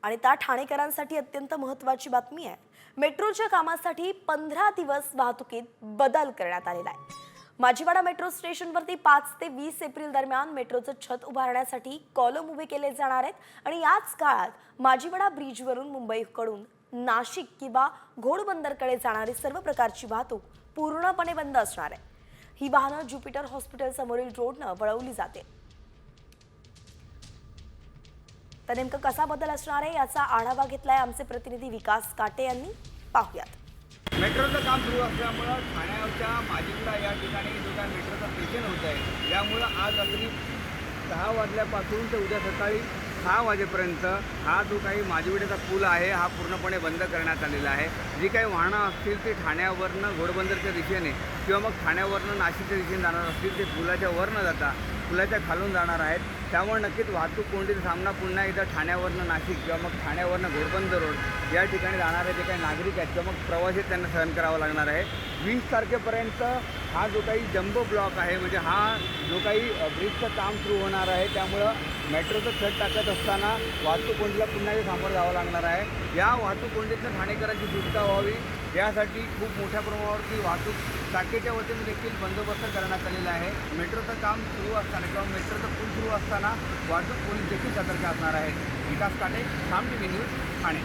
आणि त्या ठाणेकरांसाठी अत्यंत महत्त्वाची बातमी आहे। मेट्रोच्या कामासाठी 15 दिवस वाहतुकीत बदल करण्यात आलेला आहे। माजीवाडा मेट्रो स्टेशनवरती 5 ते 20 एप्रिल दरम्यान मेट्रोचं छत उभारण्यासाठी कॉलम उभे केले जाणार आहेत आणि याच काळात माजीवाडा ब्रिजवरून मुंबईकडून नाशिक किंवा घोडबंदरकडे जाणारी सर्व प्रकारची वाहतूक पूर्णपणे बंद असणार आहे। ही वाहनं ज्युपिटर हॉस्पिटल समोरील रोडनं वळवली जाते। तर नेमकं कसा बदल असणार आहे याचा आढावा घेतलाय आमचे प्रतिनिधी विकास काटे यांनी। पाहूयात। मेट्रोचं काम सुरू असल्यामुळे ठाण्याच्या माजीवाडा या ठिकाणी जो काही मेट्रोचं स्टेशन होत आहे यामुळे आज रात्री 10 वाजल्यापासून ते उद्या सकाळी 6 वाजेपर्यंत हा जो काही माजीवाड्याचा पूल आहे हा पूर्णपणे बंद करण्यात आलेला आहे। जी काही वाहनं असतील ते ठाण्यावरनं घोडबंदरच्या दिशेने किंवा मग ठाण्यावरनं नाशिकच्या दिशेने जाणार असतील ते पुलाच्या वर न जाता पुलाच्या खालून जाणार आहेत। त्यामुळे नक्कीच वाहतूक कोंडीचा सामना पुन्हा एकदा ठाण्यावरनं नाशिक किंवा मग ठाण्यावरनं घोडबंदर रोड या ठिकाणी जाणारे जे काही नागरिक आहेत किंवा मग प्रवासी त्यांना सहन करावं लागणार आहे। 20 तारखेपर्यंत हा जो काही जम्बो ब्लॉक आहे म्हणजे हा जो काही ब्रिजचं काम सुरू होणार आहे त्यामुळं मेट्रोचं छत टाकत असताना वाहतूक कोंडीला पुन्हा सामोरं जावं लागणार आहे। या वाहतूक कोंडीतनं ठाणेकरांची सुटका व्हावी यासाठी खूप मोठ्या प्रमाणावरती वाहतूक शाखेच्या वतीने देखील बंदोबस्त करण्यात आलेला आहे। मेट्रोचं काम सुरू असताना किंवा मेट्रोचं पूल सुरू असताना वाहतूक पोलीस देखील सतर्क असणार आहेत। विकास काटे, साम टीव्ही न्यूज, ठाणे।